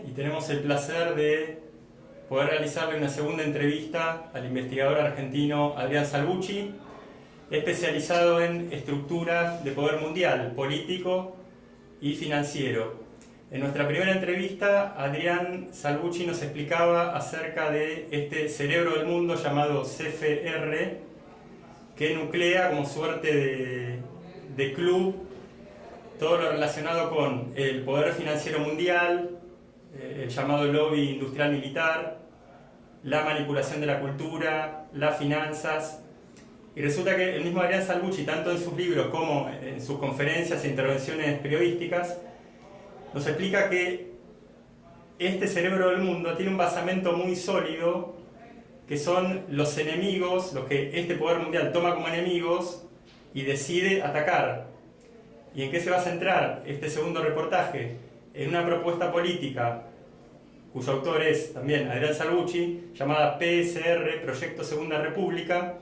tarde y tenemos el placer de poder realizarle una segunda entrevista al investigador argentino Adrián Salvucci, especializado en estructuras de poder mundial, político y financiero. En nuestra primera entrevista, Adrián Salvucci nos explicaba acerca de este cerebro del mundo llamado CFR, que nuclea como suerte de club todo lo relacionado con el poder financiero mundial, el llamado lobby industrial militar, la manipulación de la cultura, las finanzas. Y resulta que el mismo Adrián Salvucci, tanto en sus libros como en sus conferencias e intervenciones periodísticas, nos explica que este cerebro del mundo tiene un basamento muy sólido, que son los enemigos, los que este poder mundial toma como enemigos y decide atacar. ¿Y en qué se va a centrar este segundo reportaje? En una propuesta política cuyo autor es también Adrián Salvucci, llamada PSR, Proyecto Segunda República,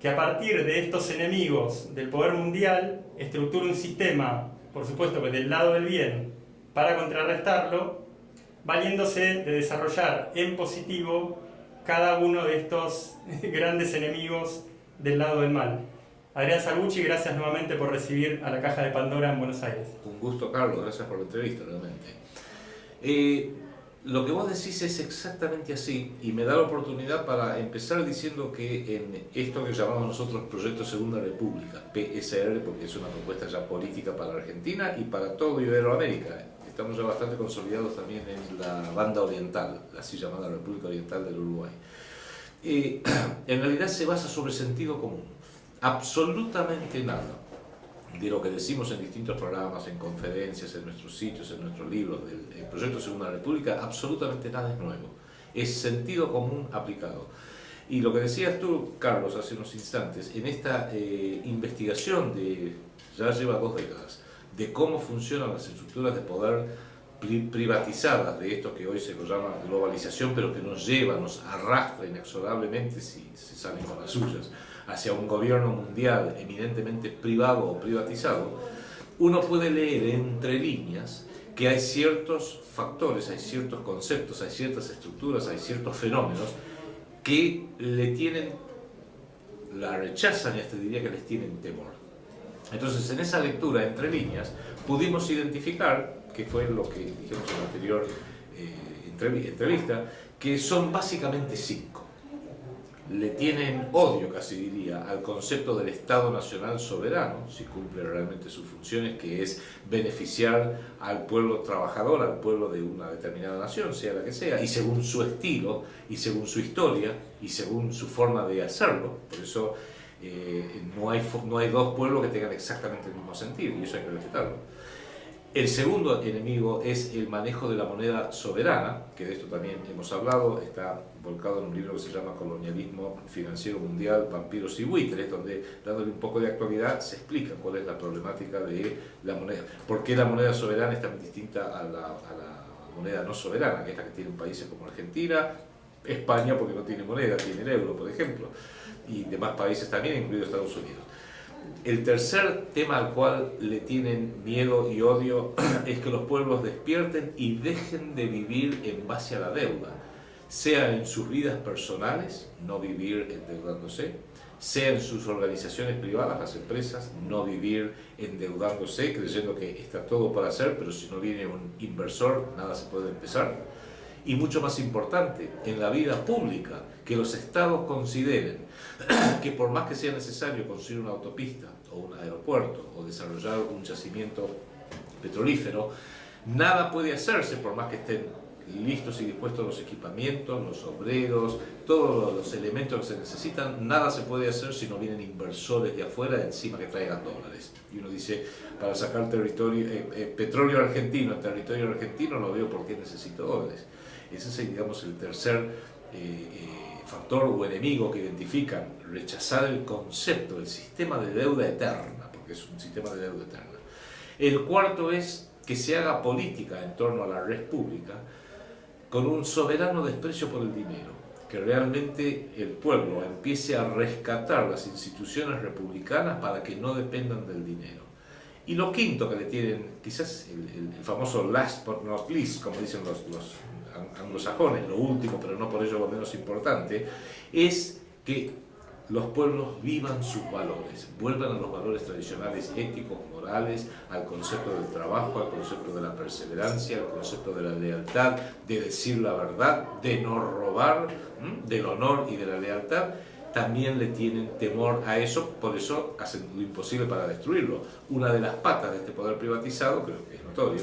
que a partir de estos enemigos del poder mundial estructura un sistema, por supuesto que del lado del bien, para contrarrestarlo, valiéndose de desarrollar en positivo cada uno de estos grandes enemigos del lado del mal. Adrián Salvucci, gracias nuevamente por recibir a la Caja de Pandora en Buenos Aires. Un gusto, Carlos, gracias por la entrevista, realmente. Lo que vos decís es exactamente así, y me da la oportunidad para empezar diciendo que en esto que llamamos nosotros Proyecto Segunda República, PSR, porque es una propuesta ya política para Argentina y para todo Iberoamérica. Estamos ya bastante consolidados también en la banda oriental, la así llamada República Oriental del Uruguay. En realidad se basa sobre sentido común. Absolutamente nada de lo que decimos en distintos programas, en conferencias, en nuestros sitios, en nuestros libros del Proyecto Segunda República, absolutamente nada es nuevo. Es sentido común aplicado. Y lo que decías tú, Carlos, hace unos instantes, en esta investigación ya lleva 2 décadas, de cómo funcionan las estructuras de poder privatizadas, de esto que hoy se lo llama globalización, pero que nos lleva, nos arrastra inexorablemente, si se salen con las suyas, hacia un gobierno mundial eminentemente privado o privatizado, uno puede leer entre líneas que hay ciertos factores, hay ciertos conceptos, hay ciertas estructuras, hay ciertos fenómenos que la rechazan y hasta diría que les tienen temor. Entonces, en esa lectura entre líneas pudimos identificar, que fue lo que dijimos en la anterior entrevista, que son básicamente 5. Le tienen odio, casi diría, al concepto del Estado Nacional soberano, si cumple realmente sus funciones, que es beneficiar al pueblo trabajador, al pueblo de una determinada nación, sea la que sea, y según su estilo, y según su historia, y según su forma de hacerlo. Por eso no hay 2 pueblos que tengan exactamente el mismo sentido, y eso hay que respetarlo. El segundo enemigo es el manejo de la moneda soberana, que de esto también hemos hablado, está volcado en un libro que se llama Colonialismo Financiero Mundial, Vampiros y Buitres, donde, dándole un poco de actualidad, se explica cuál es la problemática de la moneda. ¿Por qué la moneda soberana es tan distinta a la moneda no soberana, que es la que tienen países como Argentina, España, porque no tiene moneda, tiene el euro, por ejemplo, y demás países también, incluido Estados Unidos? El tercer tema al cual le tienen miedo y odio es que los pueblos despierten y dejen de vivir en base a la deuda, sea en sus vidas personales, no vivir endeudándose, sea en sus organizaciones privadas, las empresas, no vivir endeudándose, creyendo que está todo para hacer, pero si no viene un inversor, nada se puede empezar. Y mucho más importante, en la vida pública, que los estados consideren que por más que sea necesario construir una autopista o un aeropuerto o desarrollar un yacimiento petrolífero, nada puede hacerse por más que estén listos y dispuestos los equipamientos, los obreros, todos los elementos que se necesitan. Nada se puede hacer si no vienen inversores de afuera encima que traigan dólares. Y uno dice, para sacar petróleo argentino en territorio argentino, no veo por qué necesito dólares. Ese es, digamos, el tercer factor o enemigo que identifican, rechazar el concepto del sistema de deuda eterna, porque es un sistema de deuda eterna. El cuarto es que se haga política en torno a la red pública con un soberano desprecio por el dinero, que realmente el pueblo empiece a rescatar las instituciones republicanas para que no dependan del dinero. Y lo quinto que le tienen, quizás el famoso last but not least, como dicen los anglosajones, lo último pero no por ello lo menos importante, es que los pueblos vivan sus valores, vuelvan a los valores tradicionales éticos, morales, al concepto del trabajo, al concepto de la perseverancia, al concepto de la lealtad, de decir la verdad, de no robar, del honor y de la lealtad. También le tienen temor a eso, por eso hacen lo imposible para destruirlo. Una de las patas de este poder privatizado, creo que es notorio,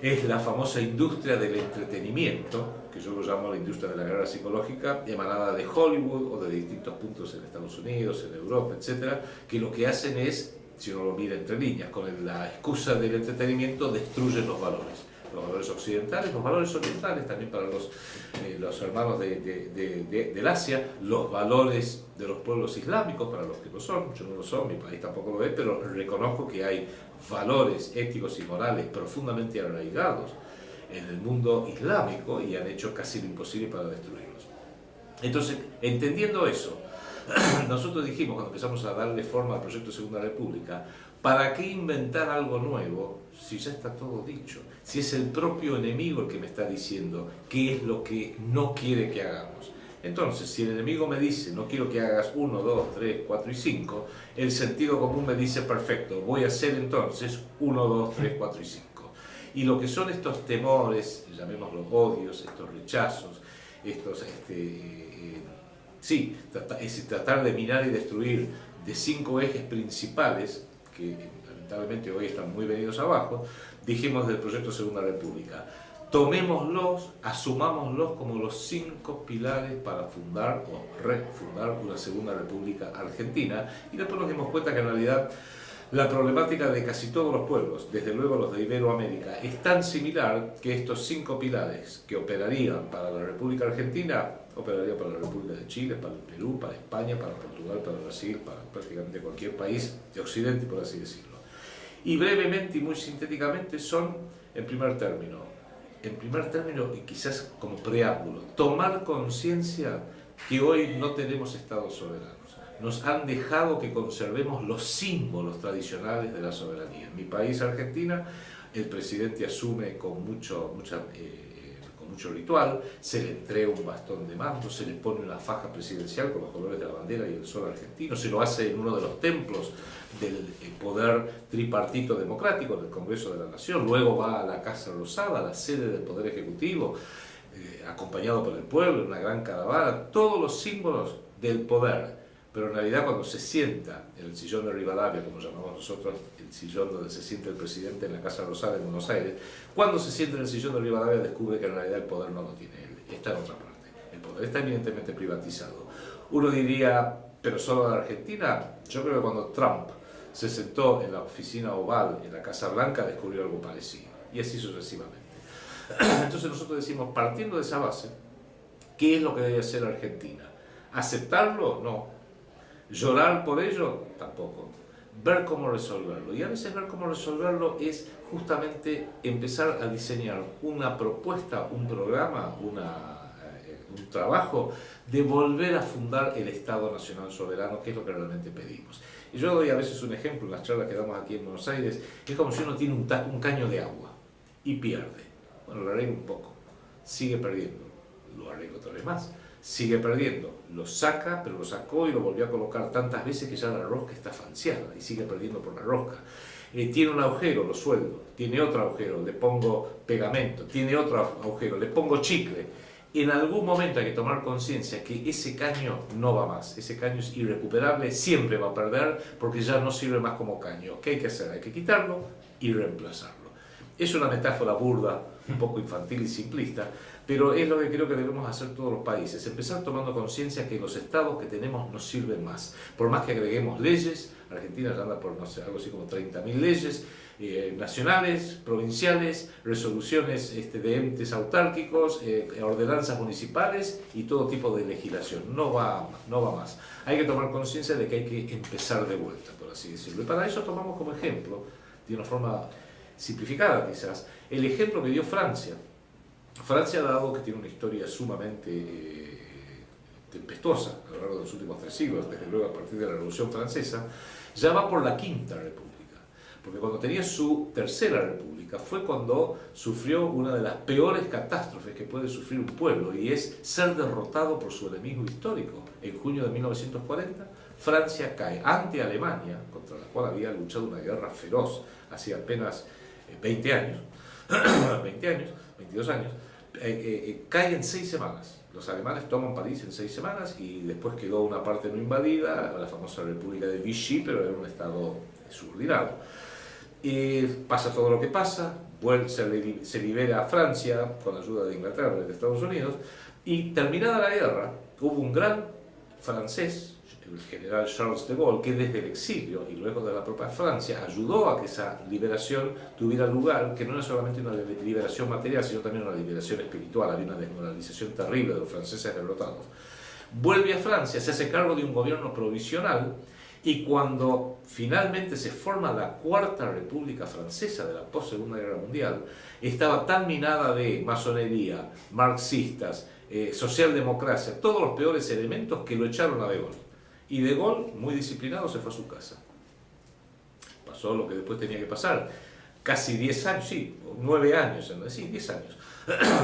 es la famosa industria del entretenimiento, que yo lo llamo la industria de la guerra psicológica, emanada de Hollywood o de distintos puntos en Estados Unidos, en Europa, etcétera, que lo que hacen es, si uno lo mira entre líneas, con la excusa del entretenimiento, destruyen los valores occidentales, los valores orientales también para los hermanos del Asia, los valores de los pueblos islámicos para los que lo son, yo no lo soy, mi país tampoco lo es, pero reconozco que hay valores éticos y morales profundamente arraigados en el mundo islámico y han hecho casi lo imposible para destruirlos. Entonces, entendiendo eso, nosotros dijimos cuando empezamos a darle forma al proyecto Segunda República, ¿para qué inventar algo nuevo si ya está todo dicho? Si es el propio enemigo el que me está diciendo qué es lo que no quiere que hagamos. Entonces, si el enemigo me dice, no quiero que hagas 1, 2, 3, 4 y 5, el sentido común me dice, perfecto, voy a hacer entonces 1, 2, 3, 4 y 5. Y lo que son estos temores, llamémoslos odios, estos rechazos, estos, es tratar de minar y destruir de 5 ejes principales, que lamentablemente hoy están muy venidos abajo, dijimos del proyecto Segunda República. Tomémoslos, asumámoslos como los 5 pilares para fundar o refundar una Segunda República Argentina, y después nos dimos cuenta que en realidad la problemática de casi todos los pueblos, desde luego los de Iberoamérica, es tan similar que estos 5 pilares que operarían para la República Argentina, operarían para la República de Chile, para el Perú, para España, para Portugal, para Brasil, para prácticamente cualquier país de Occidente, por así decirlo. Y brevemente y muy sintéticamente son, en primer término, y quizás como preámbulo, tomar conciencia que hoy no tenemos estados soberanos. Nos han dejado que conservemos los símbolos tradicionales de la soberanía. En mi país, Argentina, el presidente asume con mucho ritual, se le entrega un bastón de mando, se le pone una faja presidencial con los colores de la bandera y el sol argentino, se lo hace en uno de los templos del poder tripartito democrático del Congreso de la Nación, luego va a la Casa Rosada, la sede del Poder Ejecutivo, acompañado por el pueblo, en una gran caravana, todos los símbolos del poder. Pero en realidad cuando se sienta en el sillón de Rivadavia, como llamamos nosotros, el sillón donde se siente el presidente en la Casa Rosada en Buenos Aires, cuando se sienta en el sillón de Rivadavia descubre que en realidad el poder no lo tiene él, está en otra parte. El poder está evidentemente privatizado. Uno diría, pero solo en Argentina. Yo creo que cuando Trump se sentó en la oficina oval en la Casa Blanca descubrió algo parecido, y así sucesivamente. Entonces nosotros decimos, partiendo de esa base, ¿qué es lo que debe hacer Argentina? ¿Aceptarlo? No. ¿Llorar por ello? Tampoco. Ver cómo resolverlo. Y a veces ver cómo resolverlo es justamente empezar a diseñar una propuesta, un programa, un trabajo de volver a fundar el Estado Nacional Soberano, que es lo que realmente pedimos. Y yo doy a veces un ejemplo en las charlas que damos aquí en Buenos Aires, que es como si uno tiene un caño de agua y pierde. Bueno, lo arreglo un poco, sigue perdiendo, lo arreglo otra vez más. Sigue perdiendo, lo saca, pero lo sacó y lo volvió a colocar tantas veces que ya la rosca está falseada y sigue perdiendo por la rosca. Tiene un agujero, lo sueldo, tiene otro agujero, le pongo pegamento, tiene otro agujero, le pongo chicle. En algún momento hay que tomar conciencia que ese caño no va más, ese caño es irrecuperable, siempre va a perder porque ya no sirve más como caño. ¿Qué hay que hacer? Hay que quitarlo y reemplazarlo. Es una metáfora burda, un poco infantil y simplista, pero es lo que creo que debemos hacer todos los países, empezar tomando conciencia que los estados que tenemos no sirven más. Por más que agreguemos leyes, Argentina ya anda por, no sé, algo así como 30.000 leyes, nacionales, provinciales, resoluciones de entes autárquicos, ordenanzas municipales y todo tipo de legislación. No va más. Hay que tomar conciencia de que hay que empezar de vuelta, por así decirlo. Y para eso tomamos como ejemplo, de una forma simplificada quizás, el ejemplo que dio Francia. Francia, dado que tiene una historia sumamente tempestuosa a lo largo de los últimos 3 siglos, desde luego a partir de la Revolución Francesa, ya va por la Quinta República. porque cuando tenía su tercera república fue cuando sufrió una de las peores catástrofes que puede sufrir un pueblo, y es ser derrotado por su enemigo histórico. En junio de 1940, Francia cae ante Alemania, contra la cual había luchado una guerra feroz hacía apenas 20 años, 22 años, cae en 6 semanas. Los alemanes toman París en 6 semanas y después quedó una parte no invadida, la famosa República de Vichy, pero era un estado subordinado. Y pasa todo lo que pasa, se libera a Francia con ayuda de Inglaterra y de Estados Unidos, y terminada la guerra hubo un gran francés, el general Charles de Gaulle, que desde el exilio y luego de la propia Francia ayudó a que esa liberación tuviera lugar, que no era solamente una liberación material, sino también una liberación espiritual. Había una desmoralización terrible de los franceses derrotados. Vuelve a Francia, se hace cargo de un gobierno provisional, y cuando finalmente se forma la Cuarta República Francesa de la post-Segunda Guerra Mundial, estaba tan minada de masonería, marxistas, socialdemocracia, todos los peores elementos, que lo echaron a De Gaulle. Y De Gaulle, muy disciplinado, se fue a su casa. Pasó lo que después tenía que pasar. Casi 10 años, sí, 9 años, sí, 10 años,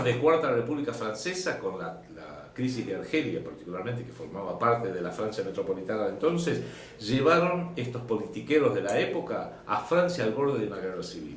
de Cuarta República Francesa, con la crisis de Argelia, particularmente, que formaba parte de la Francia metropolitana de entonces, llevaron estos politiqueros de la época a Francia al borde de una guerra civil.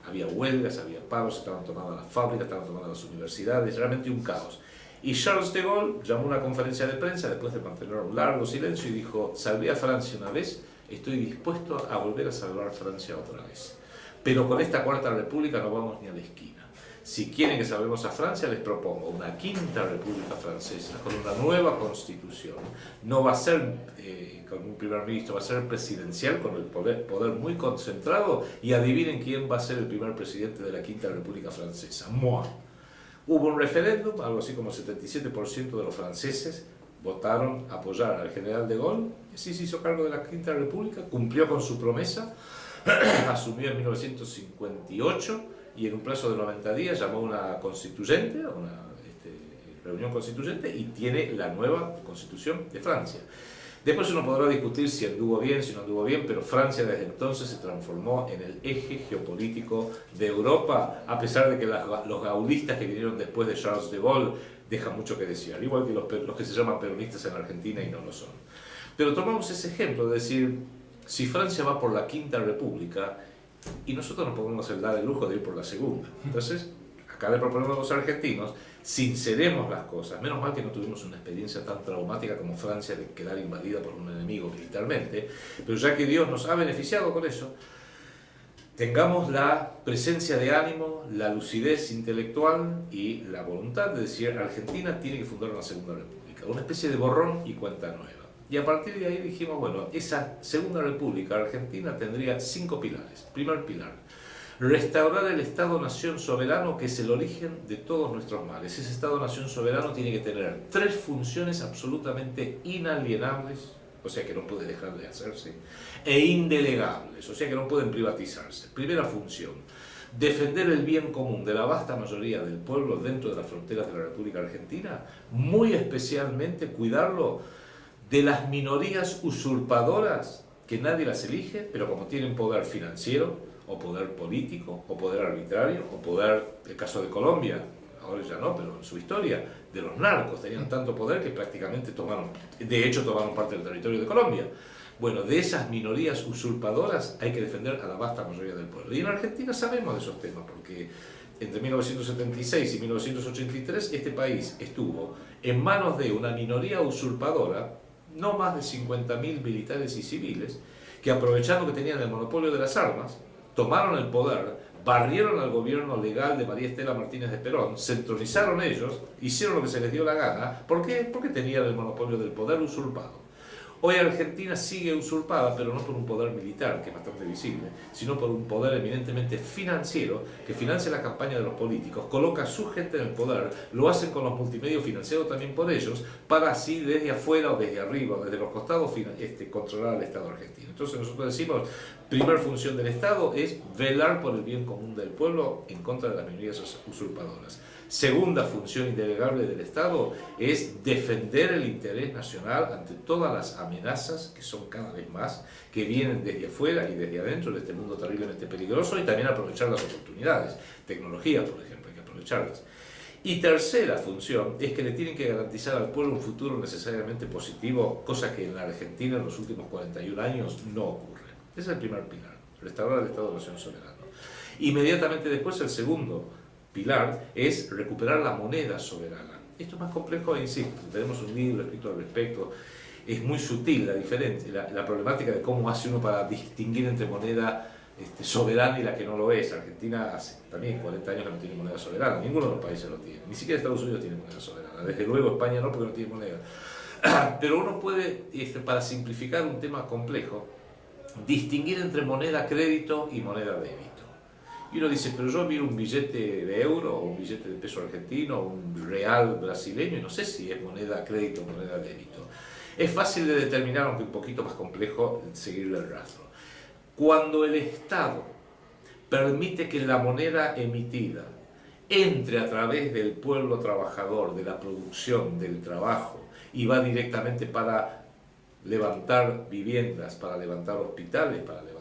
Había huelgas, había paros, estaban tomadas las fábricas, estaban tomadas las universidades, realmente un caos. Y Charles de Gaulle llamó a una conferencia de prensa después de mantener un largo silencio y dijo: salvé a Francia una vez, estoy dispuesto a volver a salvar Francia otra vez. Pero con esta Cuarta República no vamos ni a la esquina. Si quieren que salvemos a Francia, les propongo una Quinta República Francesa con una nueva constitución. No va a ser con un primer ministro, va a ser presidencial, con el poder muy concentrado, y adivinen quién va a ser el primer presidente de la Quinta República Francesa: moi. Hubo un referéndum, algo así como el 77% de los franceses votaron a apoyar al general de Gaulle, y así se hizo cargo de la Quinta República, cumplió con su promesa, asumió en 1958, y en un plazo de 90 días llamó a una constituyente, a una reunión constituyente, y tiene la nueva constitución de Francia. Después uno podrá discutir si anduvo bien, si no anduvo bien, pero Francia desde entonces se transformó en el eje geopolítico de Europa, a pesar de que los gaullistas que vinieron después de Charles de Gaulle dejan mucho que decir, al igual que los que se llaman peronistas en Argentina y no lo son. Pero tomamos ese ejemplo de decir, si Francia va por la Quinta República, y nosotros nos podemos dar el lujo de ir por la segunda. Entonces, acá le proponemos a los argentinos: sinceremos las cosas. Menos mal que no tuvimos una experiencia tan traumática como Francia de quedar invadida por un enemigo militarmente, pero ya que Dios nos ha beneficiado con eso, tengamos la presencia de ánimo, la lucidez intelectual y la voluntad de decir: Argentina tiene que fundar una segunda república, una especie de borrón y cuenta nueva. Y a partir de ahí dijimos, bueno, esa segunda república argentina tendría 5 pilares. Primer pilar: restaurar el Estado-Nación soberano, que es el origen de todos nuestros males. Ese Estado-Nación soberano tiene que tener 3 funciones absolutamente inalienables, o sea que no puede dejar de hacerse, e indelegables, o sea que no pueden privatizarse. Primera función: defender el bien común de la vasta mayoría del pueblo dentro de las fronteras de la República Argentina, muy especialmente cuidarlo de las minorías usurpadoras, que nadie las elige, pero como tienen poder financiero, o poder político, o poder arbitrario, o poder, el caso de Colombia, ahora ya no, pero en su historia, de los narcos, tenían tanto poder que prácticamente tomaron parte del territorio de Colombia. Bueno, de esas minorías usurpadoras hay que defender a la vasta mayoría del pueblo. Y en Argentina sabemos de esos temas, porque entre 1976 y 1983 este país estuvo en manos de una minoría usurpadora, no más de 50.000 militares y civiles, que aprovechando que tenían el monopolio de las armas, tomaron el poder, barrieron al gobierno legal de María Estela Martínez de Perón, se entronizaron ellos, hicieron lo que se les dio la gana. ¿Por qué? Porque tenían el monopolio del poder usurpado. Hoy Argentina sigue usurpada, pero no por un poder militar, que es bastante visible, sino por un poder eminentemente financiero, que financia la campaña de los políticos, coloca a su gente en el poder, lo hacen con los multimedios financiados también por ellos, para así desde afuera o desde arriba, desde los costados, controlar al Estado argentino. Entonces nosotros decimos, primera función del Estado es velar por el bien común del pueblo en contra de las minorías usurpadoras. Segunda función indelegable del Estado es defender el interés nacional ante todas las amenazas, que son cada vez más, que vienen desde afuera y desde adentro de este mundo terriblemente peligroso, y también aprovechar las oportunidades. Tecnología, por ejemplo, hay que aprovecharlas. Y tercera función es que le tienen que garantizar al pueblo un futuro necesariamente positivo, cosa que en la Argentina en los últimos 41 años no ocurre. Ese es el primer pilar, restaurar el Estado de Nación soberano. Inmediatamente después, el segundo pilar es recuperar la moneda soberana. Esto es más complejo, insisto, tenemos un libro escrito al respecto, es muy sutil la diferencia, la problemática de cómo hace uno para distinguir entre moneda soberana y la que no lo es. Argentina hace también 40 años que no tiene moneda soberana, ninguno de los países lo tiene, ni siquiera Estados Unidos tiene moneda soberana, desde luego España no, porque no tiene moneda. Pero uno puede, para simplificar un tema complejo, distinguir entre moneda crédito y moneda débito. Y uno dice, pero yo miro un billete de euro, o un billete de peso argentino, o un real brasileño, y no sé si es moneda crédito o moneda débito. Es fácil de determinar, aunque un poquito más complejo, seguirle el rastro. Cuando el Estado permite que la moneda emitida entre a través del pueblo trabajador, de la producción, del trabajo, y va directamente para levantar viviendas, para levantar hospitales, para levantar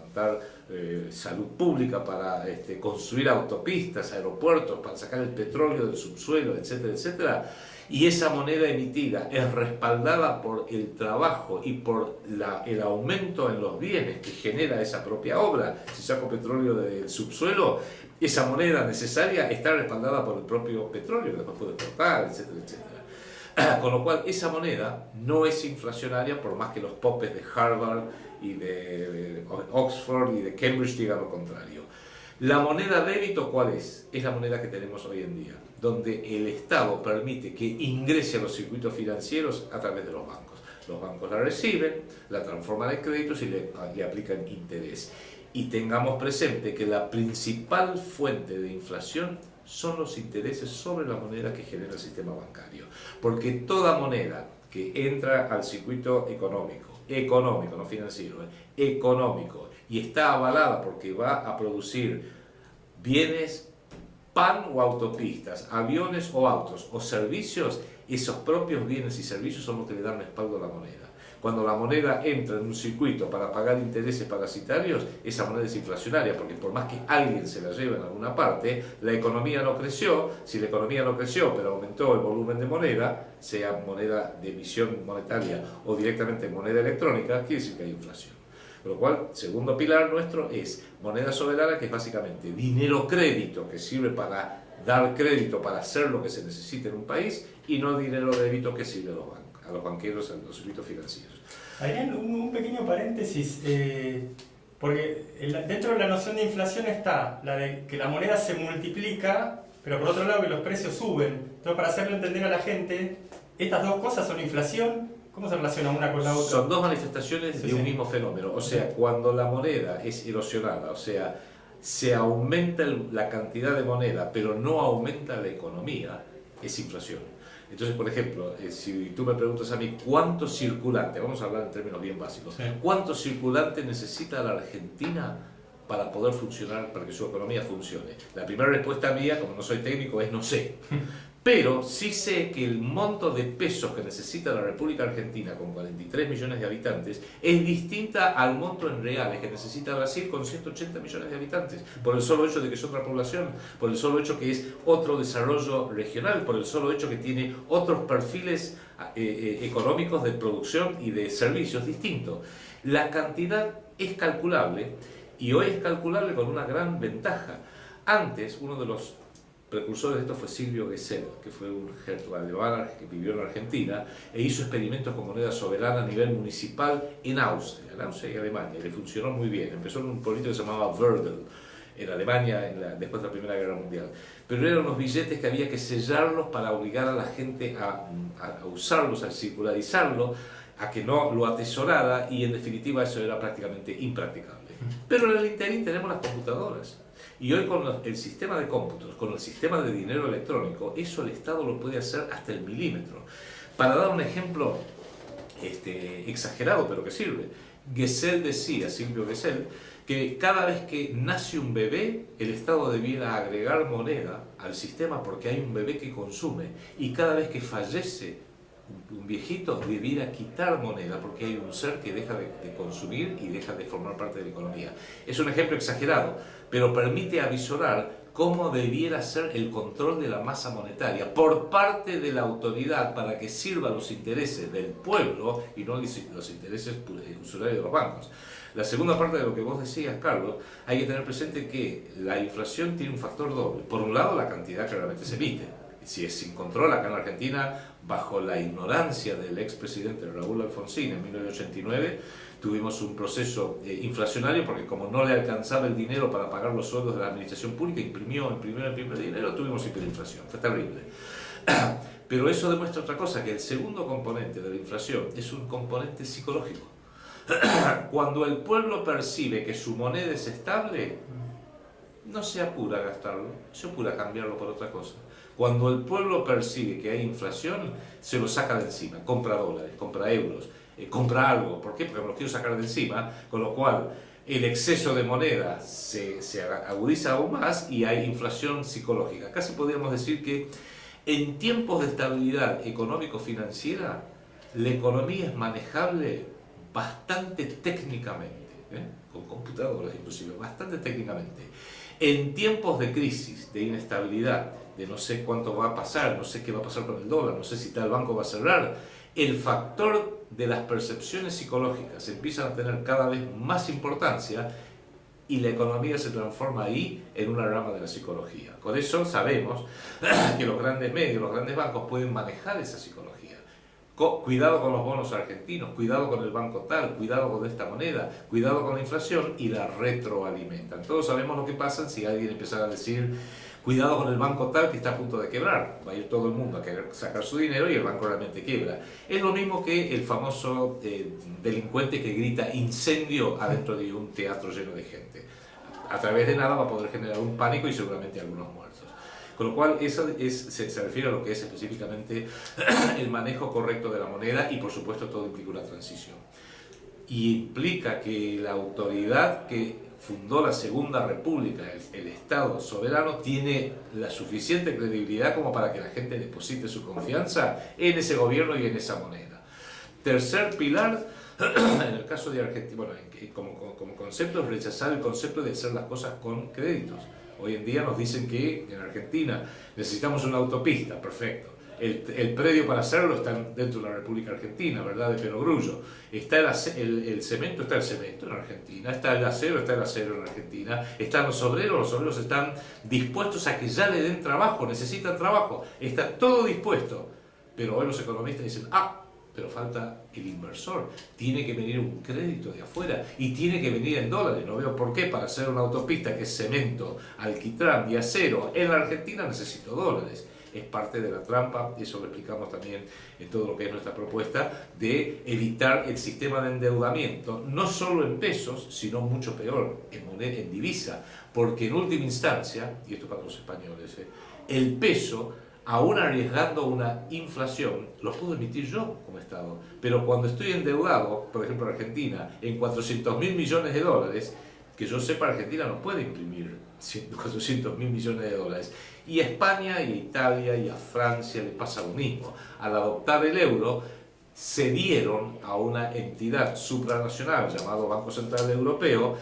salud pública, para construir autopistas, aeropuertos, para sacar el petróleo del subsuelo, etcétera, etcétera, y esa moneda emitida es respaldada por el trabajo y por el aumento en los bienes que genera esa propia obra. Si saco petróleo del subsuelo, esa moneda necesaria está respaldada por el propio petróleo, que después puede exportar, etcétera, etcétera. Con lo cual, esa moneda no es inflacionaria, por más que los popes de Harvard y de Oxford y de Cambridge digan lo contrario. La moneda débito, ¿cuál es? Es la moneda que tenemos hoy en día, donde el Estado permite que ingrese a los circuitos financieros a través de los bancos. Los bancos la reciben, la transforman en créditos y le aplican interés. Y tengamos presente que la principal fuente de inflación son los intereses sobre la moneda que genera el sistema bancario. Porque toda moneda que entra al circuito económico, no financiero, económico, y está avalada porque va a producir bienes, pan o autopistas, aviones o autos o servicios, esos propios bienes y servicios son los que le dan respaldo a la moneda. Cuando la moneda entra en un circuito para pagar intereses parasitarios, esa moneda es inflacionaria, porque por más que alguien se la lleve en alguna parte, la economía no creció. Si la economía no creció, pero aumentó el volumen de moneda, sea moneda de emisión monetaria o directamente moneda electrónica, quiere decir que hay inflación. Con lo cual, segundo pilar nuestro es moneda soberana, que es básicamente dinero crédito, que sirve para dar crédito, para hacer lo que se necesita en un país, y no dinero débito que sirve a los banqueros, a los circuitos financieros. Adrián, un pequeño paréntesis, porque dentro de la noción de inflación está la de que la moneda se multiplica, pero por otro lado que los precios suben. Entonces, para hacerlo entender a la gente, estas dos cosas son inflación. ¿Cómo se relaciona una con la otra? Son dos manifestaciones de un mismo fenómeno. O sea, cuando la moneda es erosionada, o sea, se aumenta la cantidad de moneda, pero no aumenta la economía, es inflación. Entonces, por ejemplo, si tú me preguntas a mí cuánto circulante, vamos a hablar en términos bien básicos, sí, ¿cuánto circulante necesita la Argentina para poder funcionar, para que su economía funcione? La primera respuesta mía, como no soy técnico, es no sé. Pero sí sé que el monto de pesos que necesita la República Argentina con 43 millones de habitantes es distinta al monto en reales que necesita Brasil con 180 millones de habitantes, por el solo hecho de que es otra población, por el solo hecho que es otro desarrollo regional, por el solo hecho que tiene otros perfiles económicos de producción y de servicios distintos. La cantidad es calculable, y hoy es calculable con una gran ventaja. Antes, uno de los precursores de esto fue Silvio Gesell, que fue un ejército alemán que vivió en Argentina e hizo experimentos con moneda soberana a nivel municipal en Austria y Alemania, y le funcionó muy bien. Empezó en un pueblito que se llamaba Wördel, en Alemania, después de la Primera Guerra Mundial. Pero eran unos billetes que había que sellarlos para obligar a la gente a usarlos, a circularizarlo, a que no lo atesorara, y en definitiva eso era prácticamente impracticable. Pero en el interín tenemos las computadoras. Y hoy con el sistema de cómputos, con el sistema de dinero electrónico, eso el Estado lo puede hacer hasta el milímetro. Para dar un ejemplo exagerado, pero que sirve, Gesell decía, Silvio Gesell, que cada vez que nace un bebé, el Estado debiera agregar moneda al sistema porque hay un bebé que consume, y cada vez que fallece un viejito debiera quitar moneda porque hay un ser que deja de consumir y deja de formar parte de la economía. Es un ejemplo exagerado, pero permite avisorar cómo debiera ser el control de la masa monetaria por parte de la autoridad para que sirva a los intereses del pueblo y no los intereses usurarios de los bancos. La segunda parte de lo que vos decías, Carlos, hay que tener presente que la inflación tiene un factor doble. Por un lado, la cantidad que realmente se emite. Si es sin control, acá en la Argentina, bajo la ignorancia del expresidente Raúl Alfonsín en 1989, tuvimos un proceso inflacionario porque como no le alcanzaba el dinero para pagar los sueldos de la administración pública, imprimió el primer dinero, tuvimos hiperinflación. Fue terrible. Pero eso demuestra otra cosa, que el segundo componente de la inflación es un componente psicológico. Cuando el pueblo percibe que su moneda es estable, no se apura a gastarlo, se apura a cambiarlo por otra cosa. Cuando el pueblo percibe que hay inflación, se lo saca de encima, compra dólares, compra euros, compra algo. ¿Por qué? Porque me lo quiero sacar de encima, con lo cual el exceso de moneda se agudiza aún más y hay inflación psicológica. Casi podríamos decir que en tiempos de estabilidad económico-financiera, la economía es manejable bastante técnicamente, con computadoras inclusive, bastante técnicamente. En tiempos de crisis, de inestabilidad, de no sé cuánto va a pasar, no sé qué va a pasar con el dólar, no sé si tal banco va a cerrar, el factor de las percepciones psicológicas empiezan a tener cada vez más importancia y la economía se transforma ahí en una rama de la psicología. Con eso sabemos que los grandes medios, los grandes bancos pueden manejar esa psicología. Cuidado con los bonos argentinos, cuidado con el banco tal, cuidado con esta moneda, cuidado con la inflación, y la retroalimentan. Todos sabemos lo que pasa si alguien empezara a decir cuidado con el banco tal que está a punto de quebrar. Va a ir todo el mundo a querer sacar su dinero y el banco realmente quiebra. Es lo mismo que el famoso delincuente que grita incendio adentro de un teatro lleno de gente. A través de nada va a poder generar un pánico y seguramente algunos muertos. Con lo cual, eso se refiere a lo que es específicamente el manejo correcto de la moneda, y por supuesto todo implica una transición. Y implica que la autoridad que fundó la Segunda República, el Estado soberano, tiene la suficiente credibilidad como para que la gente deposite su confianza en ese gobierno y en esa moneda. Tercer pilar, en el caso de Argentina, bueno, como concepto, es rechazar el concepto de hacer las cosas con créditos. Hoy en día nos dicen que en Argentina necesitamos una autopista, perfecto. El predio para hacerlo está dentro de la República Argentina, ¿verdad? De Perogrullo. Está el cemento, está el cemento en Argentina. Está el acero en Argentina. Están los obreros están dispuestos a que ya le den trabajo, necesitan trabajo. Está todo dispuesto. Pero hoy los economistas dicen, pero falta el inversor, tiene que venir un crédito de afuera y tiene que venir en dólares. No veo por qué para hacer una autopista que es cemento, alquitrán y acero en la Argentina necesito dólares. Es parte de la trampa, y eso lo explicamos también en todo lo que es nuestra propuesta, de evitar el sistema de endeudamiento, no solo en pesos, sino mucho peor, en moneda, en divisa, porque en última instancia, y esto para los españoles, el peso, aún arriesgando una inflación, los puedo emitir yo como Estado. Pero cuando estoy endeudado, por ejemplo Argentina, en 400.000 millones de dólares, que yo sepa, Argentina no puede imprimir 400.000 millones de dólares. Y a España y a Italia y a Francia le pasa lo mismo. Al adoptar el euro, cedieron a una entidad supranacional llamado Banco Central Europeo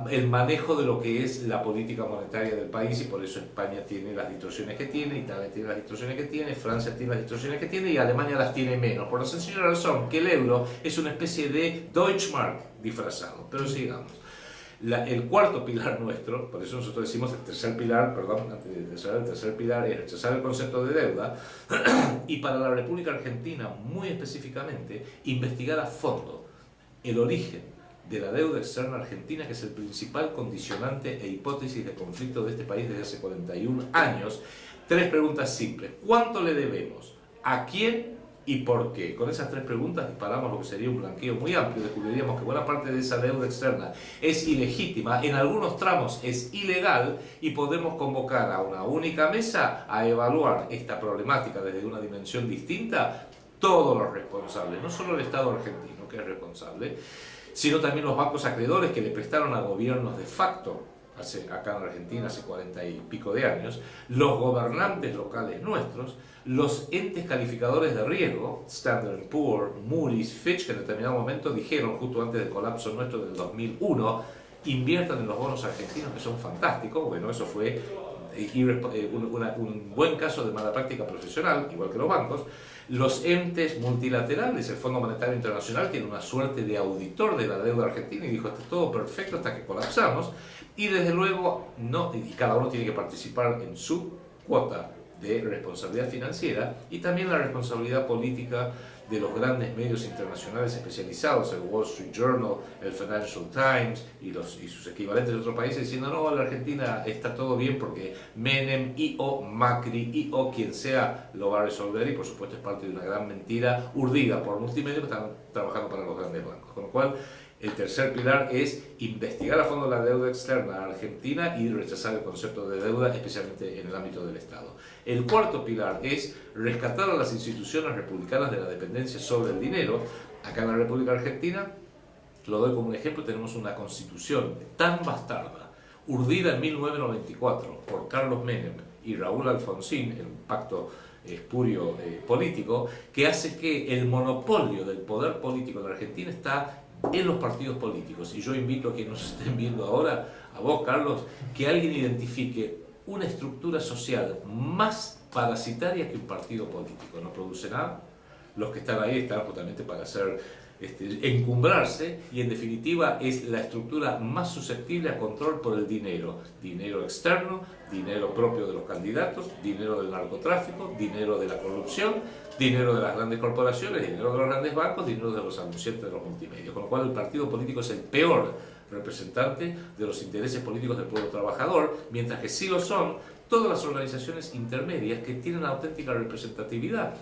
el manejo de lo que es la política monetaria del país, y por eso España tiene las distorsiones que tiene, Italia tiene las distorsiones que tiene, Francia tiene las distorsiones que tiene y Alemania las tiene menos, por la sencilla razón que el euro es una especie de Deutschmark disfrazado. Pero sigamos. El cuarto pilar nuestro, por eso nosotros decimos el tercer pilar, antes de rechazar el tercer pilar, es rechazar el concepto de deuda, y para la República Argentina, muy específicamente, investigar a fondo el origen de la deuda externa argentina, que es el principal condicionante e hipótesis de conflicto de este país desde hace 41 años. Tres preguntas simples. ¿Cuánto le debemos? ¿A quién? ¿Y por qué? Con esas tres preguntas disparamos lo que sería un blanqueo muy amplio. Descubriríamos que buena parte de esa deuda externa es ilegítima, en algunos tramos es ilegal, y podemos convocar a una única mesa a evaluar esta problemática desde una dimensión distinta, todos los responsables, no solo el Estado argentino, que es responsable, sino también los bancos acreedores que le prestaron a gobiernos de facto, acá en Argentina hace 40 y pico de años, los gobernantes locales nuestros, los entes calificadores de riesgo, Standard & Poor's, Moody's, Fitch, que en determinado momento dijeron, justo antes del colapso nuestro del 2001, inviertan en los bonos argentinos que son fantásticos. Bueno, eso fue un buen caso de mala práctica profesional, igual que los bancos. Los entes multilaterales, el Fondo Monetario Internacional tiene una suerte de auditor de la deuda argentina y dijo, está todo perfecto hasta que colapsamos. Y desde luego, y cada uno tiene que participar en su cuota de responsabilidad financiera y también la responsabilidad política de los grandes medios internacionales especializados, el Wall Street Journal, el Financial Times y sus equivalentes de otros países, diciendo no, la Argentina está todo bien porque Menem o Macri o quien sea lo va a resolver, y por supuesto es parte de una gran mentira urdida por multimedios que están trabajando para los grandes bancos. Con lo cual, el tercer pilar es investigar a fondo la deuda externa argentina y rechazar el concepto de deuda, especialmente en el ámbito del Estado. El cuarto pilar es rescatar a las instituciones republicanas de la dependencia sobre el dinero. Acá en la República Argentina, lo doy como un ejemplo, tenemos una constitución tan bastarda, urdida en 1994 por Carlos Menem y Raúl Alfonsín, en un pacto espurio político, que hace que el monopolio del poder político en la Argentina está en los partidos políticos. Y yo invito a quienes nos estén viendo ahora, a vos, Carlos, que alguien identifique una estructura social más parasitaria que un partido político. No produce nada. Los que están ahí están justamente para hacer encumbrarse, y en definitiva es la estructura más susceptible a control por el dinero. Dinero externo, dinero propio de los candidatos, dinero del narcotráfico, dinero de la corrupción, dinero de las grandes corporaciones, dinero de los grandes bancos, dinero de los anunciantes de los multimedios. Con lo cual el partido político es el peor representante de los intereses políticos del pueblo trabajador, mientras que sí lo son todas las organizaciones intermedias que tienen auténtica representatividad.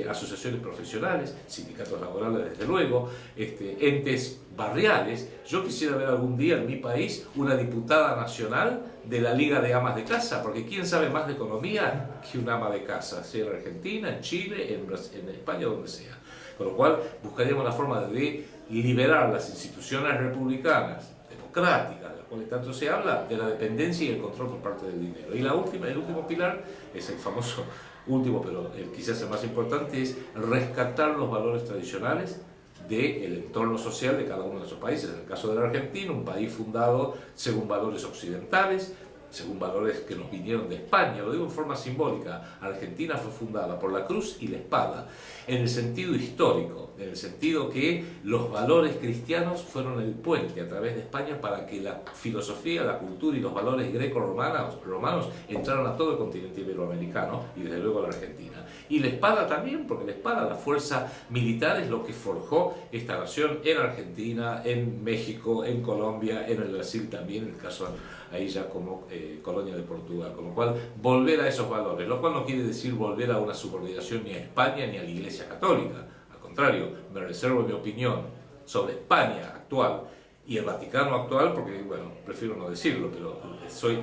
Asociaciones profesionales, sindicatos laborales desde luego, entes barriales. Yo quisiera ver algún día en mi país una diputada nacional de la Liga de Amas de Casa, porque ¿quién sabe más de economía que un ama de casa? Sea en Argentina, en Chile, en España, donde sea. Con lo cual buscaríamos la forma de liberar las instituciones republicanas, democráticas, de las cuales tanto se habla, de la dependencia y el control por parte del dinero. Y el último pilar es el famoso último, pero quizás el más importante, es rescatar los valores tradicionales del entorno social de cada uno de esos países. En el caso de la Argentina, un país fundado según valores occidentales, según valores que nos vinieron de España. Lo digo en forma simbólica. Argentina fue fundada por la cruz y la espada, en el sentido histórico, en el sentido que los valores cristianos fueron el puente a través de España para que la filosofía, la cultura y los valores greco-romanos entraran a todo el continente iberoamericano y desde luego a la Argentina. Y la espada también, porque la espada, la fuerza militar, es lo que forjó esta nación en Argentina, en México, en Colombia, en el Brasil también, en el caso ahí ya como colonia de Portugal. Con lo cual, volver a esos valores, lo cual no quiere decir volver a una subordinación ni a España ni a la Iglesia Católica. Al contrario, me reservo mi opinión sobre España actual y el Vaticano actual, porque, bueno, prefiero no decirlo, pero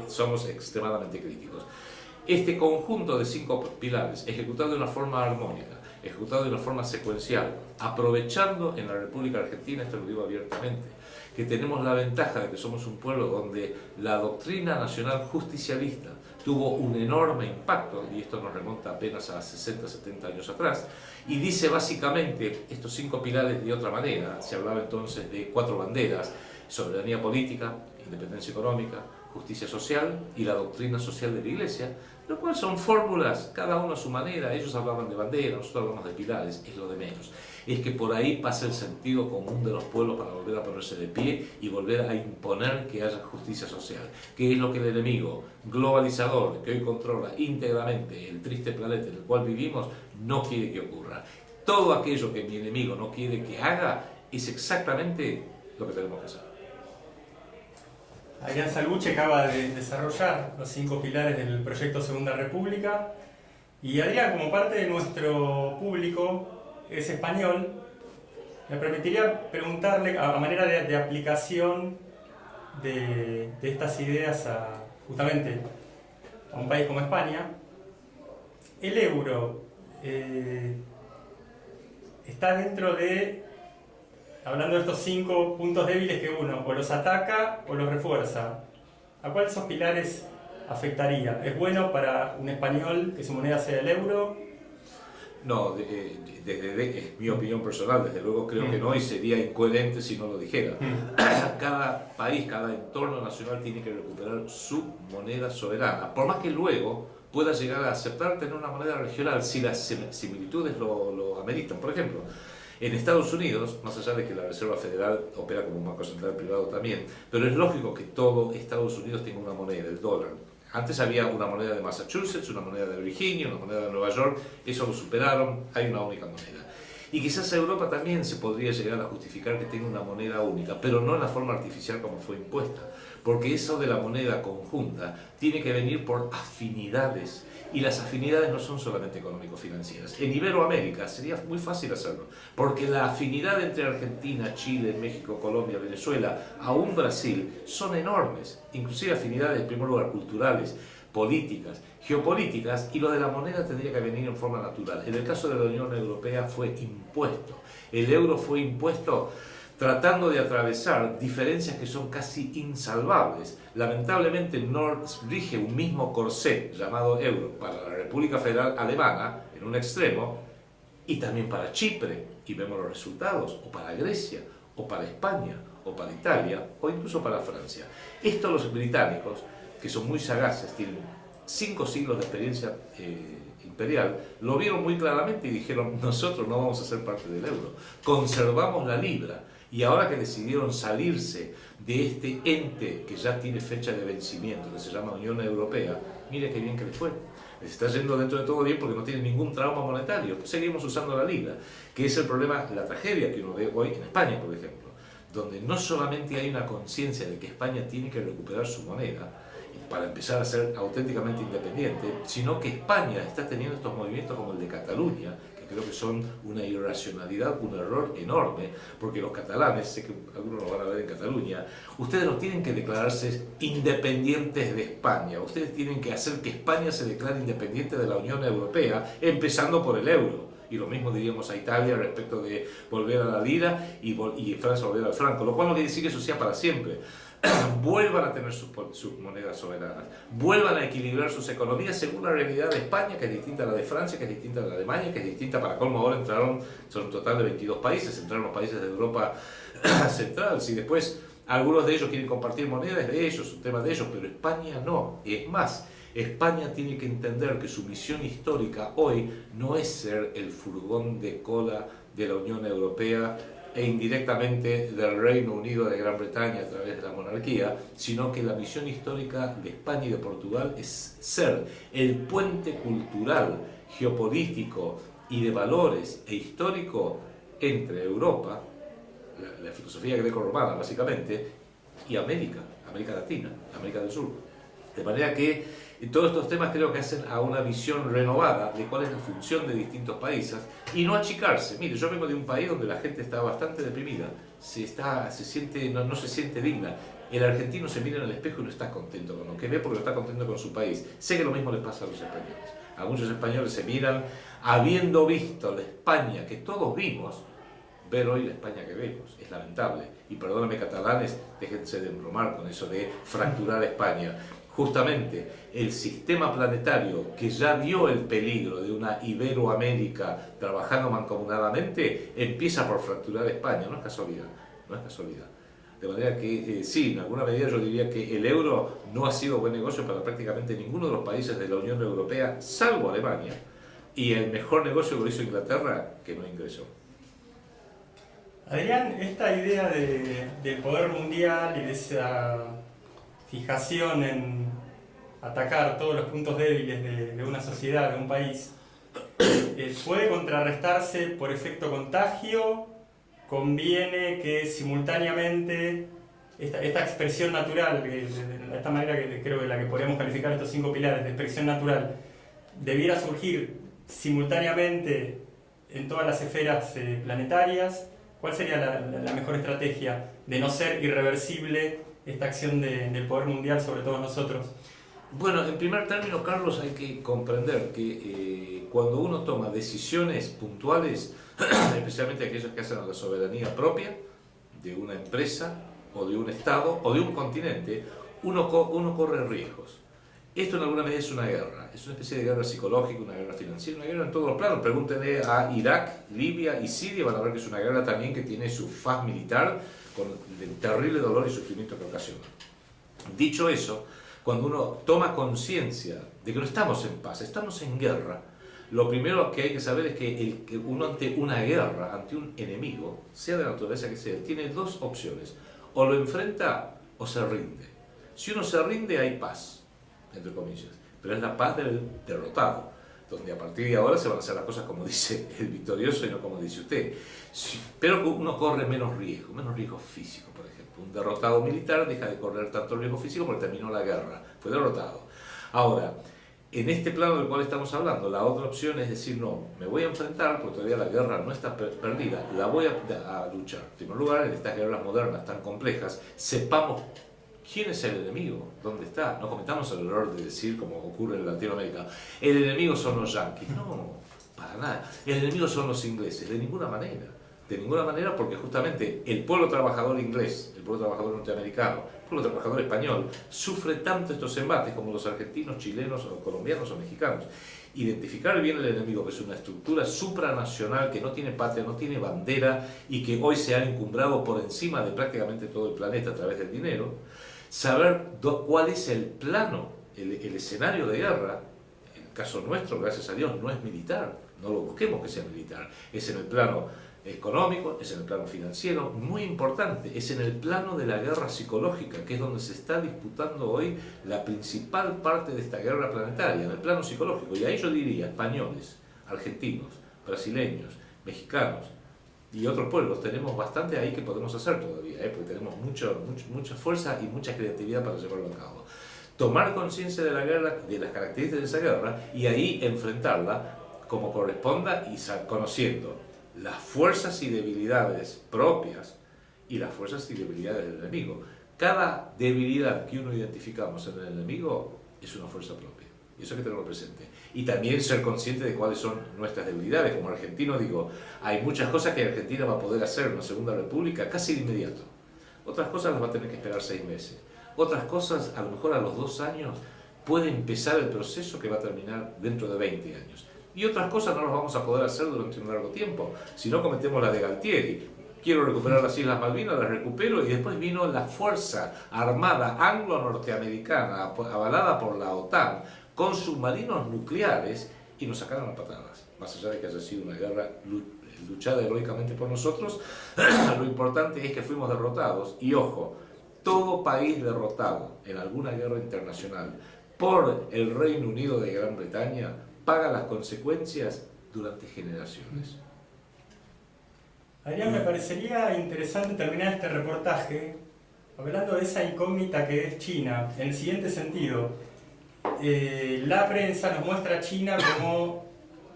somos extremadamente críticos. Este conjunto de 5 pilares, ejecutado de una forma armónica, ejecutado de una forma secuencial, aprovechando en la República Argentina, esto lo digo abiertamente, que tenemos la ventaja de que somos un pueblo donde la doctrina nacional justicialista tuvo un enorme impacto, y esto nos remonta apenas a 60, 70 años atrás, y dice básicamente estos 5 pilares de otra manera. Se hablaba entonces de 4 banderas: soberanía política, independencia económica, justicia social y la doctrina social de la Iglesia, lo cual son fórmulas, cada uno a su manera. Ellos hablaban de bandera, nosotros hablamos de pilares, es lo de menos. Es que por ahí pasa el sentido común de los pueblos para volver a ponerse de pie y volver a imponer que haya justicia social, que es lo que el enemigo globalizador, que hoy controla íntegramente el triste planeta en el cual vivimos, no quiere que ocurra. Todo aquello que mi enemigo no quiere que haga es exactamente lo que tenemos que hacer. Adrián Salvucci acaba de desarrollar los 5 pilares del proyecto Segunda República, y Adrián, como parte de nuestro público, es español. Me permitiría preguntarle, a manera de aplicación de estas ideas justamente a un país como España, el euro está dentro de hablando de estos 5 puntos débiles que uno o los ataca o los refuerza, ¿a cuál de esos pilares afectaría? ¿Es bueno para un español que su moneda sea el euro? No, es mi opinión personal, desde luego creo que no, y sería incoherente si no lo dijera. Cada país, cada entorno nacional tiene que recuperar su moneda soberana, por más que luego pueda llegar a aceptar tener una moneda regional si las similitudes lo ameritan. Por ejemplo, en Estados Unidos, más allá de que la Reserva Federal opera como un banco central privado también, pero es lógico que todo Estados Unidos tenga una moneda, el dólar. Antes había una moneda de Massachusetts, una moneda de Virginia, una moneda de Nueva York, eso lo superaron, hay una única moneda. Y quizás a Europa también se podría llegar a justificar que tenga una moneda única, pero no en la forma artificial como fue impuesta, porque eso de la moneda conjunta tiene que venir por afinidades, y las afinidades no son solamente económico-financieras. En Iberoamérica sería muy fácil hacerlo, porque la afinidad entre Argentina, Chile, México, Colombia, Venezuela, aún Brasil, son enormes, inclusive afinidades en primer lugar culturales, políticas, geopolíticas, y lo de la moneda tendría que venir en forma natural. En el caso de la Unión Europea fue impuesto. El euro fue impuesto tratando de atravesar diferencias que son casi insalvables. Lamentablemente no rige un mismo corsé llamado euro para la República Federal Alemana en un extremo y también para Chipre, y vemos los resultados, o para Grecia, o para España, o para Italia, o incluso para Francia. Esto los británicos, que son muy sagaces, tienen 5 siglos de experiencia imperial, lo vieron muy claramente y dijeron: nosotros no vamos a ser parte del euro, conservamos la libra. Y ahora que decidieron salirse de este ente que ya tiene fecha de vencimiento, que se llama Unión Europea, mire qué bien que les fue. Les está yendo dentro de todo bien porque no tienen ningún trauma monetario. Seguimos usando la libra, que es el problema, la tragedia que uno ve hoy en España, por ejemplo, donde no solamente hay una conciencia de que España tiene que recuperar su moneda para empezar a ser auténticamente independiente, sino que España está teniendo estos movimientos como el de Cataluña, creo que son una irracionalidad, un error enorme, porque los catalanes, sé que algunos lo van a ver en Cataluña, ustedes no tienen que declararse independientes de España, ustedes tienen que hacer que España se declare independiente de la Unión Europea, empezando por el euro. Y lo mismo diríamos a Italia respecto de volver a la lira y Francia volver al franco, lo cual no quiere decir que eso sea para siempre. Vuelvan a tener sus monedas soberanas, vuelvan a equilibrar sus economías según la realidad de España, que es distinta a la de Francia, que es distinta a la de Alemania, que es distinta, para colmo ahora son un total de 22 países, entraron los países de Europa Central. Si después algunos de ellos quieren compartir monedas, de ellos, un tema de ellos, pero España no. Es más, España tiene que entender que su misión histórica hoy no es ser el furgón de cola de la Unión Europea e indirectamente del Reino Unido de Gran Bretaña a través de la monarquía, sino que la misión histórica de España y de Portugal es ser el puente cultural, geopolítico y de valores e histórico entre Europa, la filosofía greco-romana básicamente, y América Latina, América del Sur. De manera que todos estos temas creo que hacen a una visión renovada de cuál es la función de distintos países y no achicarse. Mire, yo vengo de un país donde la gente está bastante deprimida, no se siente digna. El argentino se mira en el espejo y no está contento con lo que ve porque no está contento con su país. Sé que lo mismo le pasa a los españoles. A muchos españoles se miran habiendo visto la España que todos vimos, ver hoy la España que vemos. Es lamentable. Y perdónenme, catalanes, déjense de embromar con eso de fracturar España. Justamente el sistema planetario que ya vio el peligro de una Iberoamérica trabajando mancomunadamente empieza por fracturar España, no es casualidad, no es casualidad. De manera que sí, en alguna medida yo diría que el euro no ha sido buen negocio para prácticamente ninguno de los países de la Unión Europea, salvo Alemania, y el mejor negocio lo hizo Inglaterra, que no ingresó. Adrián, esta idea del poder mundial y de esa fijación en atacar todos los puntos débiles de una sociedad, de un país, puede contrarrestarse por efecto contagio. Conviene que simultáneamente esta expresión natural, de esta manera que creo que la que podríamos calificar estos 5 pilares de expresión natural, debiera surgir simultáneamente en todas las esferas planetarias. ¿Cuál sería la mejor estrategia de no ser irreversible esta acción del poder mundial sobre todos nosotros? Bueno, en primer término, Carlos, hay que comprender que cuando uno toma decisiones puntuales, especialmente aquellas que hacen a la soberanía propia, de una empresa o de un estado o de un continente, uno corre riesgos. Esto en alguna medida es una guerra, es una especie de guerra psicológica, una guerra financiera, una guerra en todos los planos. Pregúntenle a Irak, Libia y Siria, van a ver que es una guerra también que tiene su faz militar con el terrible dolor y sufrimiento que ocasiona. Dicho eso, cuando uno toma conciencia de que no estamos en paz, estamos en guerra, lo primero que hay que saber es que uno ante una guerra, ante un enemigo, sea de la naturaleza que sea, tiene dos opciones: o lo enfrenta o se rinde. Si uno se rinde, hay paz, entre comillas, pero es la paz del derrotado, donde a partir de ahora se van a hacer las cosas como dice el victorioso y no como dice usted. Pero uno corre menos riesgo físico, por ejemplo. Un derrotado militar deja de correr tanto riesgo físico porque terminó la guerra, fue derrotado. Ahora, en este plano del cual estamos hablando, la otra opción es decir, no, me voy a enfrentar porque todavía la guerra no está perdida, la voy a luchar. En primer lugar, en estas guerras modernas tan complejas, sepamos quién es el enemigo, dónde está. No cometamos el error de decir, como ocurre en Latinoamérica, el enemigo son los yanquis. No, para nada. El enemigo son los ingleses, de ninguna manera. De ninguna manera, porque justamente el pueblo trabajador inglés, el pueblo trabajador norteamericano, el pueblo trabajador español, sufre tanto estos embates como los argentinos, chilenos, o colombianos o mexicanos. Identificar bien el enemigo, que es una estructura supranacional que no tiene patria, no tiene bandera y que hoy se ha encumbrado por encima de prácticamente todo el planeta a través del dinero. Saber cuál es el plano, el escenario de guerra. En el caso nuestro, gracias a Dios, no es militar, no lo busquemos que sea militar, es en el plano económico, es en el plano financiero, muy importante, es en el plano de la guerra psicológica, que es donde se está disputando hoy la principal parte de esta guerra planetaria, en el plano psicológico. Y ahí yo diría, españoles, argentinos, brasileños, mexicanos y otros pueblos, tenemos bastante ahí que podemos hacer todavía, porque tenemos mucha fuerza y mucha creatividad para llevarlo a cabo. Tomar conciencia de la guerra, de las características de esa guerra, y ahí enfrentarla como corresponda y conociendo las fuerzas y debilidades propias y las fuerzas y debilidades del enemigo. Cada debilidad que uno identificamos en el enemigo es una fuerza propia, y eso hay que tenerlo presente. Y también ser consciente de cuáles son nuestras debilidades. Como argentino digo, hay muchas cosas que Argentina va a poder hacer en una segunda república casi de inmediato. Otras cosas las va a tener que esperar 6 meses. Otras cosas, a lo mejor a los 2 años, puede empezar el proceso que va a terminar dentro de 20 años. Y otras cosas no las vamos a poder hacer durante un largo tiempo. Si no, cometemos la de Galtieri. Quiero recuperar las Islas Malvinas, las recupero, y después vino la Fuerza Armada Anglo-Norteamericana, avalada por la OTAN, con submarinos nucleares, y nos sacaron a patadas. Más allá de que haya sido una guerra luchada heroicamente por nosotros, lo importante es que fuimos derrotados. Y ojo, todo país derrotado en alguna guerra internacional por el Reino Unido de Gran Bretaña paga las consecuencias durante generaciones. Adrián, me parecería interesante terminar este reportaje hablando de esa incógnita que es China, en el siguiente sentido. La prensa nos muestra a China como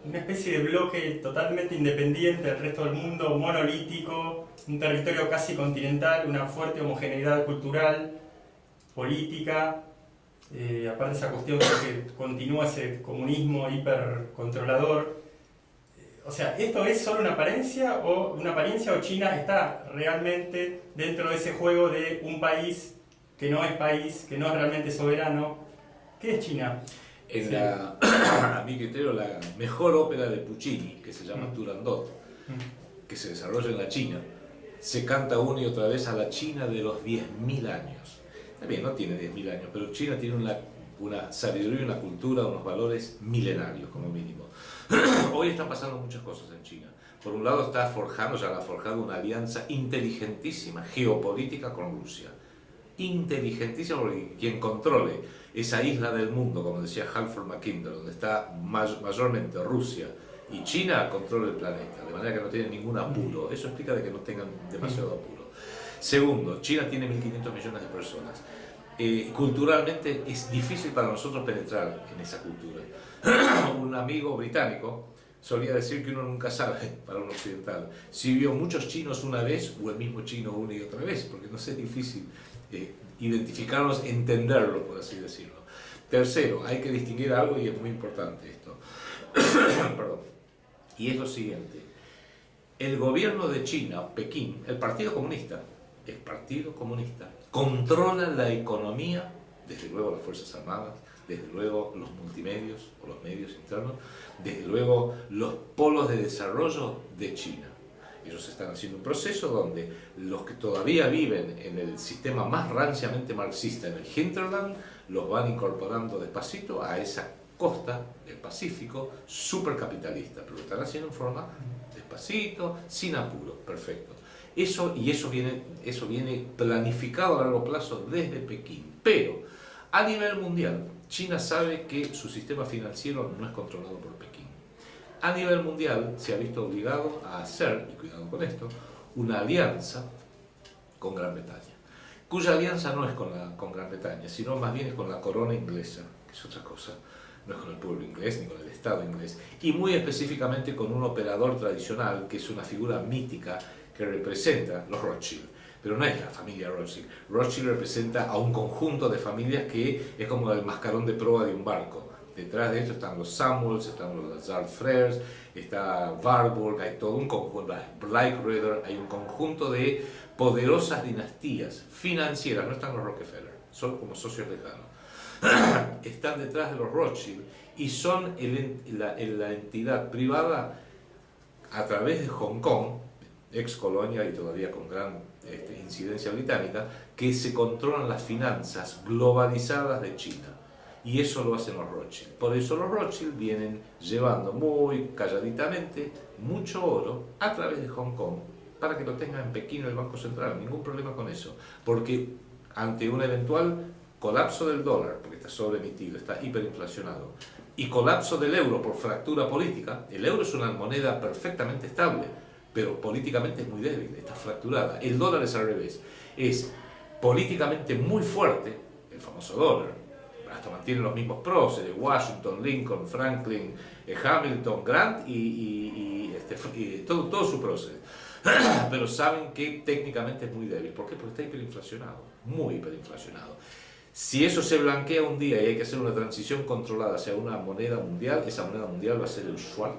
una especie de bloque totalmente independiente del resto del mundo, monolítico, un territorio casi continental, una fuerte homogeneidad cultural, política. Aparte esa cuestión de que continúa ese comunismo hipercontrolador. O sea, ¿esto es solo una apariencia o China está realmente dentro de ese juego de un país, que no es realmente soberano? ¿Qué es China? A mi criterio, la mejor ópera de Puccini, que se llama Turandot, que se desarrolla en la China, se canta una y otra vez a la China de los 10.000 años. También no tiene 10.000 años, pero China tiene una sabiduría, una cultura, unos valores milenarios como mínimo. Hoy están pasando muchas cosas en China. Por un lado ya ha forjado una alianza inteligentísima, geopolítica con Rusia. Inteligentísima, porque quien controle esa isla del mundo, como decía Halford Mackinder, donde está mayormente Rusia y China, controla el planeta, de manera que no tienen ningún apuro. Eso explica de que no tengan demasiado apuro. Segundo, China tiene 1.500 millones de personas. Culturalmente es difícil para nosotros penetrar en esa cultura. Un amigo británico solía decir que uno nunca sabe, para un occidental, si vio muchos chinos una vez o el mismo chino una y otra vez, porque no es difícil identificarlos, entenderlo, por así decirlo. Tercero, hay que distinguir algo, y es muy importante esto. Perdón. Y es lo siguiente. El gobierno de China, Pekín, el Partido Comunista, el Partido Comunista controla la economía, desde luego las Fuerzas Armadas, desde luego los multimedios o los medios internos, desde luego los polos de desarrollo de China. Ellos están haciendo un proceso donde los que todavía viven en el sistema más ranciamente marxista, en el hinterland, los van incorporando despacito a esa costa del Pacífico supercapitalista, pero lo están haciendo en forma despacito, sin apuro, perfecto. Eso viene planificado a largo plazo desde Pekín, pero a nivel mundial, China sabe que su sistema financiero no es controlado por Pekín. A nivel mundial se ha visto obligado a hacer, y cuidado con esto, una alianza con Gran Bretaña, cuya alianza no es con Gran Bretaña, sino más bien es con la corona inglesa, que es otra cosa, no es con el pueblo inglés ni con el Estado inglés, y muy específicamente con un operador tradicional que es una figura mítica que representa los Rothschild. Pero no es la familia Rothschild. Rothschild representa a un conjunto de familias que es como el mascarón de proa de un barco. Detrás de esto están los Samuels, están los Lazar Frères, está Warburg, hay todo un conjunto, Bleichräder, hay un conjunto de poderosas dinastías financieras, no están los Rockefeller, son como socios lejanos. Están detrás de los Rothschild y son la entidad privada a través de Hong Kong, ex colonia y todavía con gran incidencia británica, que se controlan las finanzas globalizadas de China. Y eso lo hacen los Rothschild. Por eso los Rothschild vienen llevando muy calladitamente mucho oro a través de Hong Kong para que lo tenga en Pekín el Banco Central. Ningún problema con eso. Porque ante un eventual colapso del dólar, porque está sobreemitido, está hiperinflacionado, y colapso del euro por fractura política, el euro es una moneda perfectamente estable, pero políticamente es muy débil, está fracturada. El dólar es al revés. Es políticamente muy fuerte, el famoso dólar, hasta mantiene los mismos próceres, Washington, Lincoln, Franklin, Hamilton, Grant y todo su prócer. Pero saben que técnicamente es muy débil. ¿Por qué? Porque está hiperinflacionado, muy hiperinflacionado. Si eso se blanquea un día y hay que hacer una transición controlada hacia una moneda mundial, esa moneda mundial va a ser el yuan,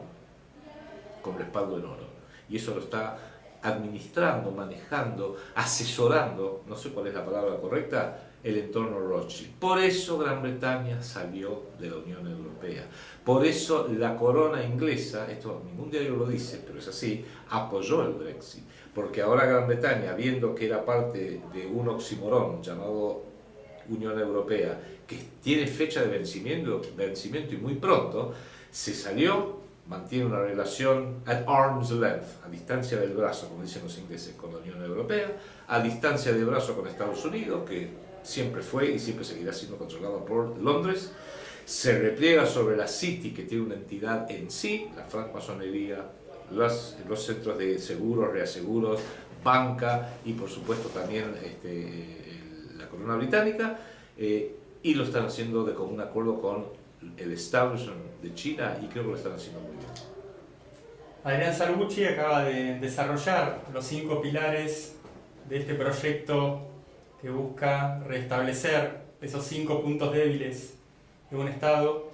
con respaldo en oro. Y eso lo está administrando, manejando, asesorando, no sé cuál es la palabra correcta, el entorno Rothschild. Por eso Gran Bretaña salió de la Unión Europea. Por eso la corona inglesa, esto ningún diario lo dice, pero es así, apoyó el Brexit. Porque ahora Gran Bretaña, viendo que era parte de un oxímoron llamado Unión Europea, que tiene fecha de vencimiento y muy pronto, se salió, mantiene una relación at arm's length, a distancia del brazo, como dicen los ingleses, con la Unión Europea, a distancia del brazo con Estados Unidos, que siempre fue y siempre seguirá siendo controlado por Londres, se repliega sobre la City, que tiene una entidad en sí, la francmasonería, los centros de seguros, reaseguros, banca y por supuesto también la corona británica, y lo están haciendo de común acuerdo con el establishment de China y creo que lo están haciendo muy bien. Adrián Salvucci acaba de desarrollar los 5 pilares de este proyecto que busca restablecer esos 5 puntos débiles de un Estado.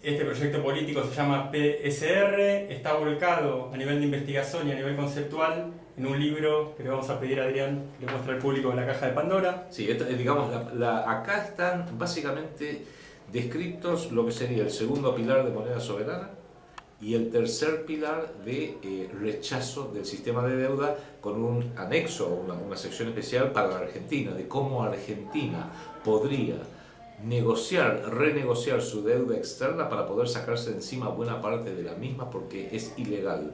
Este proyecto político se llama PSR, está volcado a nivel de investigación y a nivel conceptual en un libro que le vamos a pedir a Adrián que le muestre al público en la caja de Pandora. Sí, digamos, acá están básicamente descritos lo que sería el segundo pilar de moneda soberana y el tercer pilar de rechazo del sistema de deuda con un anexo, una sección especial para la Argentina, de cómo Argentina podría renegociar su deuda externa para poder sacarse de encima buena parte de la misma porque es ilegal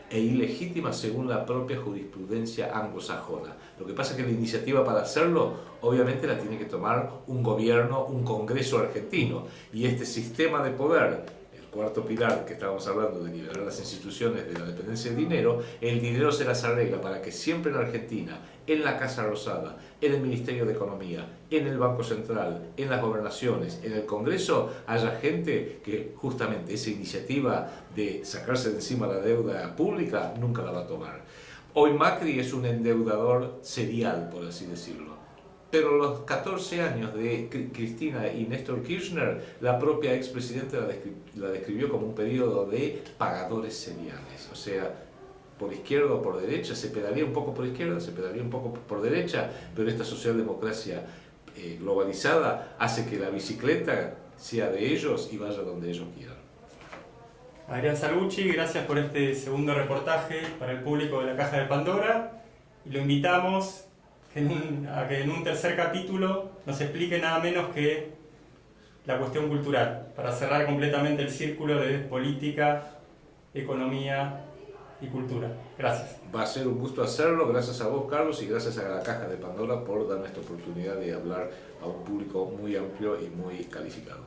e ilegítima según la propia jurisprudencia anglosajona. Lo que pasa es que la iniciativa para hacerlo obviamente la tiene que tomar un gobierno, un congreso argentino, y este sistema de poder, cuarto pilar que estábamos hablando de liberar las instituciones de la dependencia del dinero, el dinero se las arregla para que siempre en Argentina, en la Casa Rosada, en el Ministerio de Economía, en el Banco Central, en las gobernaciones, en el Congreso, haya gente que justamente esa iniciativa de sacarse de encima la deuda pública nunca la va a tomar. Hoy Macri es un endeudador serial, por así decirlo. Pero los 14 años de Cristina y Néstor Kirchner, la propia expresidenta la describió como un periodo de pagadores seriales. O sea, por izquierda o por derecha, se pedalea un poco por izquierda, se pedalea un poco por derecha, pero esta socialdemocracia globalizada hace que la bicicleta sea de ellos y vaya donde ellos quieran. Adrián Salvucci, gracias por este segundo reportaje para el público de la Caja de Pandora, y lo invitamos a que en un tercer capítulo nos explique nada menos que la cuestión cultural, para cerrar completamente el círculo de política, economía y cultura. Gracias. Va a ser un gusto hacerlo, gracias a vos, Carlos, y gracias a la Caja de Pandora por darme esta oportunidad de hablar a un público muy amplio y muy calificado.